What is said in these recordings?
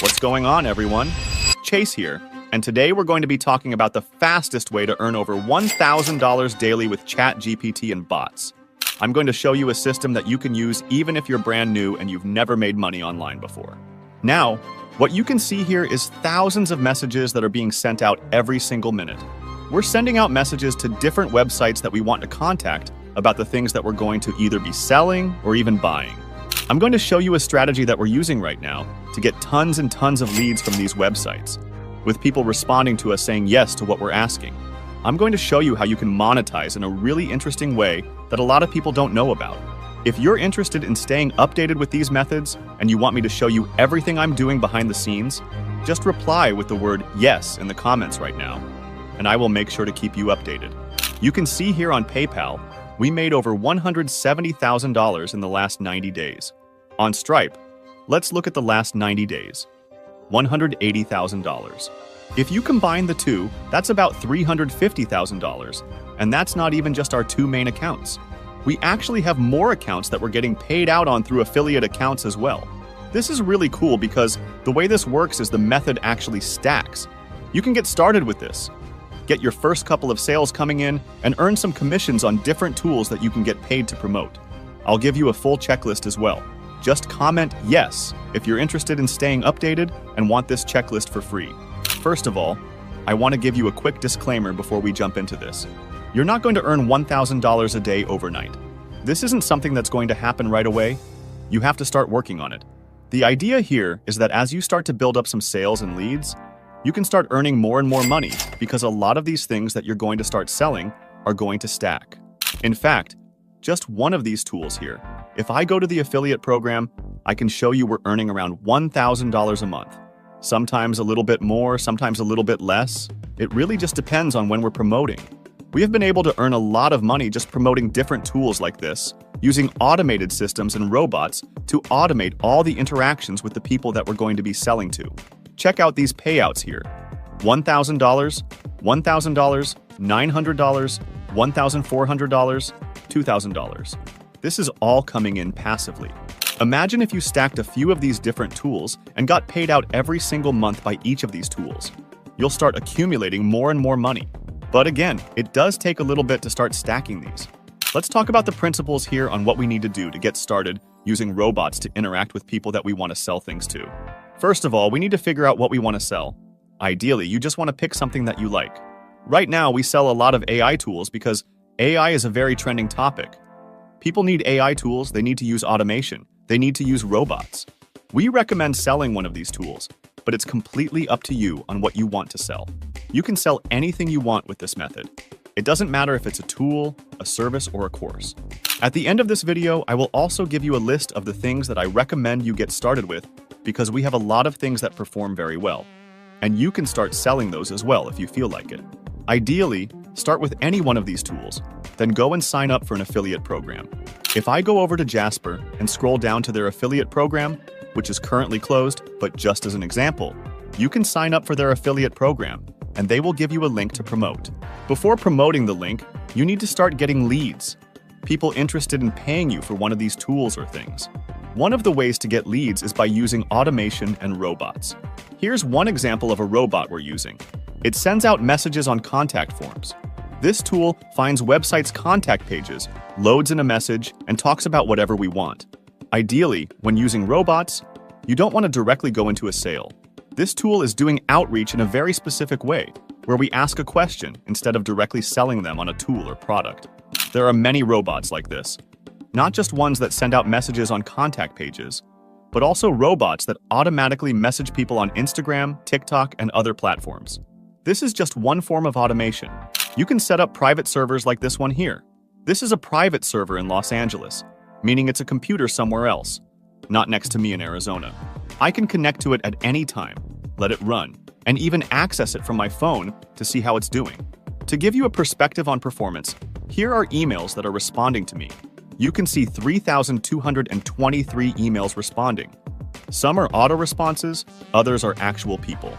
What's going on, everyone? Chase here, and today we're going to be talking about the fastest way to earn over $1,000 daily with ChatGPT and bots. I'm going to show you a system that you can use even if you're brand new and you've never made money online before. Now, what you can see here is thousands of messages that are being sent out every single minute. We're sending out messages to different websites that we want to contact about the things that we're going to either be selling or even buying. I'm going to show you a strategy that we're using right now to get tons and tons of leads from these websites, with people responding to us saying yes to what we're asking. I'm going to show you how you can monetize in a really interesting way that a lot of people don't know about. If you're interested in staying updated with these methods and you want me to show you everything I'm doing behind the scenes, just reply with the word yes in the comments right now, and I will make sure to keep you updated. You can see here on PayPal, we made over $170,000 in the last 90 days. On Stripe, let's look at the last 90 days. $180,000. If you combine the two, that's about $350,000, and that's not even just our two main accounts. We actually have more accounts that we're getting paid out on through affiliate accounts as well. This is really cool because the way this works is the method actually stacks. You can get started with this. Get your first couple of sales coming in and earn some commissions on different tools that you can get paid to promote. I'll give you a full checklist as well. Just comment yes if you're interested in staying updated and want this checklist for free. First of all, I want to give you a quick disclaimer before we jump into this. You're not going to earn $1,000 a day overnight. This isn't something that's going to happen right away. You have to start working on it. The idea here is that as you start to build up some sales and leads, you can start earning more and more money because a lot of these things that you're going to start selling are going to stack. In fact, just one of these tools here, if I go to the affiliate program, I can show you we're earning around $1,000 a month. Sometimes a little bit more, sometimes a little bit less. It really just depends on when we're promoting. We have been able to earn a lot of money just promoting different tools like this, using automated systems and robots to automate all the interactions with the people that we're going to be selling to. Check out these payouts here. $1,000, $1,000, $900, $1,400, $2,000. This is all coming in passively. Imagine if you stacked a few of these different tools and got paid out every single month by each of these tools. You'll start accumulating more and more money. But again, it does take a little bit to start stacking these. Let's talk about the principles here on what we need to do to get started using robots to interact with people that we want to sell things to. First of all, we need to figure out what we want to sell. Ideally, you just want to pick something that you like. Right now, we sell a lot of AI tools because AI is a very trending topic. People need AI tools, they need to use automation, they need to use robots. We recommend selling one of these tools, but it's completely up to you on what you want to sell. You can sell anything you want with this method. It doesn't matter if it's a tool, a service, or a course. At the end of this video, I will also give you a list of the things that I recommend you get started with because we have a lot of things that perform very well. And you can start selling those as well if you feel like it. Ideally, start with any one of these tools, then go and sign up for an affiliate program. If I go over to Jasper and scroll down to their affiliate program, which is currently closed, but just as an example, you can sign up for their affiliate program, and they will give you a link to promote. Before promoting the link, you need to start getting leads. People interested in paying you for one of these tools or things. One of the ways to get leads is by using automation and robots. Here's one example of a robot we're using. It sends out messages on contact forms. This tool finds websites' contact pages, loads in a message, and talks about whatever we want. Ideally, when using robots, you don't want to directly go into a sale. This tool is doing outreach in a very specific way, where we ask a question instead of directly selling them on a tool or product. There are many robots like this. Not just ones that send out messages on contact pages, but also robots that automatically message people on Instagram, TikTok, and other platforms. This is just one form of automation. You can set up private servers like this one here. This is a private server in Los Angeles, meaning it's a computer somewhere else, not next to me in Arizona. I can connect to it at any time, let it run, and even access it from my phone to see how it's doing. To give you a perspective on performance, here are emails that are responding to me. You can see 3,223 emails responding. Some are auto responses, others are actual people.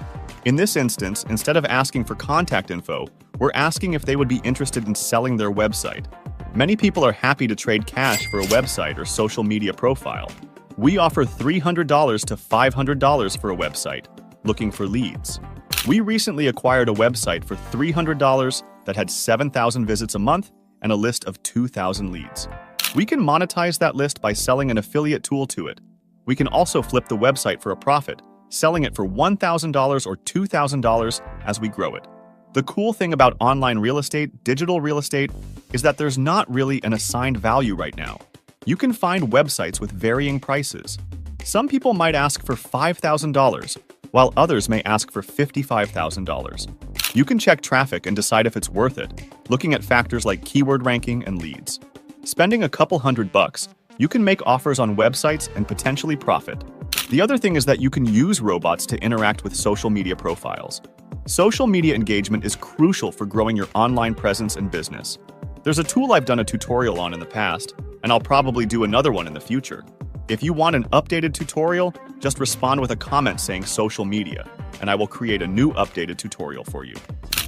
In this instance, instead of asking for contact info, we're asking if they would be interested in selling their website. Many people are happy to trade cash for a website or social media profile. We offer $300 to $500 for a website. Looking for leads? We recently acquired a website for $300 that had 7,000 visits a month and a list of 2,000 leads. We can monetize that list by selling an affiliate tool to it. We can also flip the website for a profit, selling it for $1,000 or $2,000 as we grow it. The cool thing about online real estate, digital real estate, is that there's not really an assigned value right now. You can find websites with varying prices. Some people might ask for $5,000, while others may ask for $55,000. You can check traffic and decide if it's worth it, looking at factors like keyword ranking and leads. Spending a couple $100, you can make offers on websites and potentially profit. The other thing is that you can use robots to interact with social media profiles. Social media engagement is crucial for growing your online presence and business. There's a tool I've done a tutorial on in the past, and I'll probably do another one in the future. If you want an updated tutorial, just respond with a comment saying social media, and I will create a new updated tutorial for you.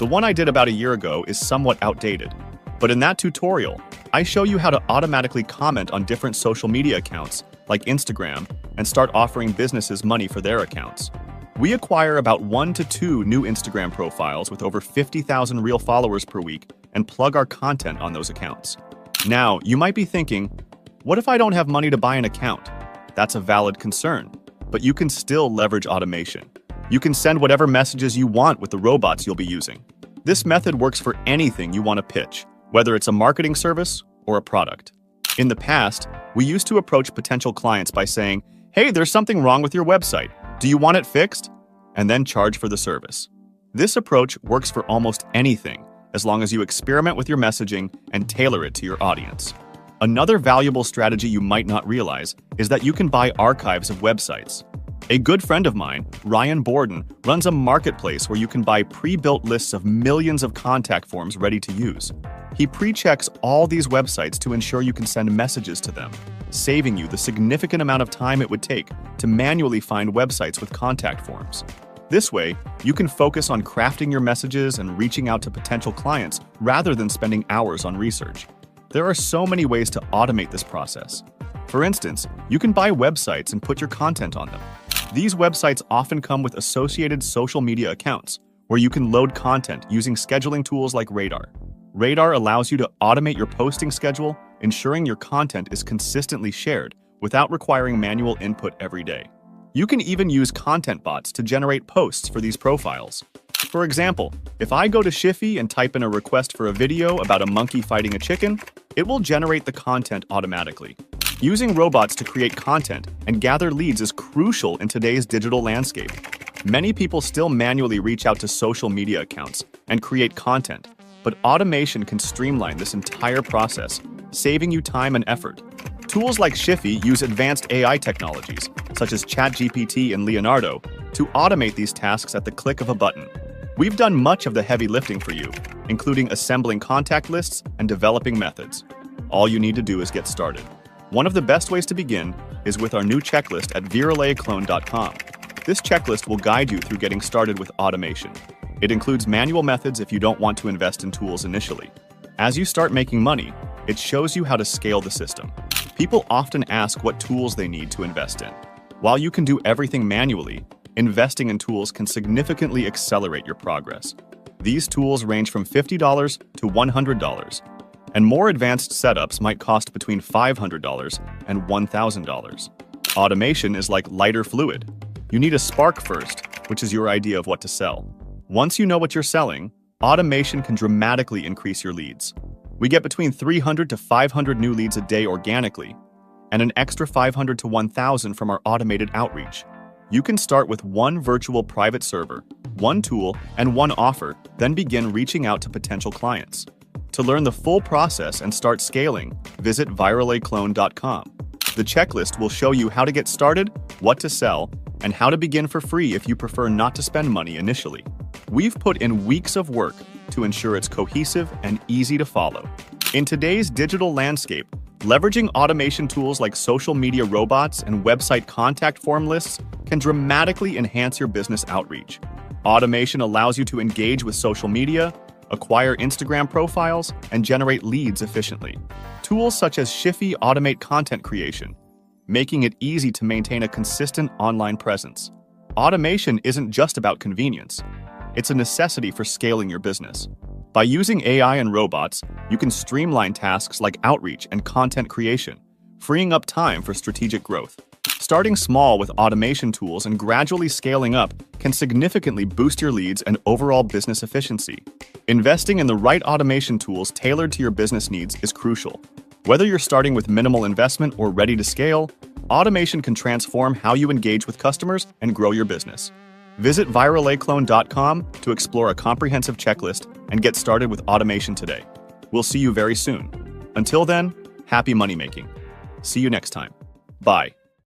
The one I did about a year ago is somewhat outdated, but in that tutorial, I show you how to automatically comment on different social media accounts, like Instagram, and start offering businesses money for their accounts. We acquire about 1 to 2 new Instagram profiles with over 50,000 real followers per week and plug our content on those accounts. Now, you might be thinking, what if I don't have money to buy an account? That's a valid concern, but you can still leverage automation. You can send whatever messages you want with the robots you'll be using. This method works for anything you want to pitch, whether it's a marketing service or a product. In the past, we used to approach potential clients by saying, hey, there's something wrong with your website. Do you want it fixed? And then charge for the service. This approach works for almost anything, as long as you experiment with your messaging and tailor it to your audience. Another valuable strategy you might not realize is that you can buy archives of websites. A good friend of mine, Ryan Borden, runs a marketplace where you can buy pre-built lists of millions of contact forms ready to use. He pre-checks all these websites to ensure you can send messages to them, saving you the significant amount of time it would take to manually find websites with contact forms. This way, you can focus on crafting your messages and reaching out to potential clients rather than spending hours on research. There are so many ways to automate this process. For instance, you can buy websites and put your content on them. These websites often come with associated social media accounts, where you can load content using scheduling tools like Radar. Radar allows you to automate your posting schedule, ensuring your content is consistently shared without requiring manual input every day. You can even use content bots to generate posts for these profiles. For example, if I go to Shiffy and type in a request for a video about a monkey fighting a chicken, it will generate the content automatically. Using robots to create content and gather leads is crucial in today's digital landscape. Many people still manually reach out to social media accounts and create content, but automation can streamline this entire process, saving you time and effort. Tools like Shiffy use advanced AI technologies, such as ChatGPT and Leonardo, to automate these tasks at the click of a button. We've done much of the heavy lifting for you, including assembling contact lists and developing methods. All you need to do is get started. One of the best ways to begin is with our new checklist at ViraleClone.com. This checklist will guide you through getting started with automation. It includes manual methods if you don't want to invest in tools initially. As you start making money, it shows you how to scale the system. People often ask what tools they need to invest in. While you can do everything manually, investing in tools can significantly accelerate your progress. These tools range from $50 to $100, and more advanced setups might cost between $500 and $1,000. Automation is like lighter fluid. You need a spark first, which is your idea of what to sell. Once you know what you're selling, automation can dramatically increase your leads. We get between 300 to 500 new leads a day organically, and an extra 500 to 1,000 from our automated outreach. You can start with one virtual private server, one tool, and one offer, then begin reaching out to potential clients. To learn the full process and start scaling, visit ViraleClone.com. The checklist will show you how to get started, what to sell, and how to begin for free if you prefer not to spend money initially. We've put in weeks of work to ensure it's cohesive and easy to follow. In today's digital landscape, leveraging automation tools like social media robots and website contact form lists can dramatically enhance your business outreach. Automation allows you to engage with social media, acquire Instagram profiles, and generate leads efficiently. Tools such as Shiffy automate content creation, making it easy to maintain a consistent online presence. Automation isn't just about convenience. It's a necessity for scaling your business. By using AI and robots, you can streamline tasks like outreach and content creation, freeing up time for strategic growth. Starting small with automation tools and gradually scaling up can significantly boost your leads and overall business efficiency. Investing in the right automation tools tailored to your business needs is crucial. Whether you're starting with minimal investment or ready to scale, automation can transform how you engage with customers and grow your business. Visit viralaclone.com to explore a comprehensive checklist and get started with automation today. We'll see you very soon. Until then, happy money making. See you next time. Bye.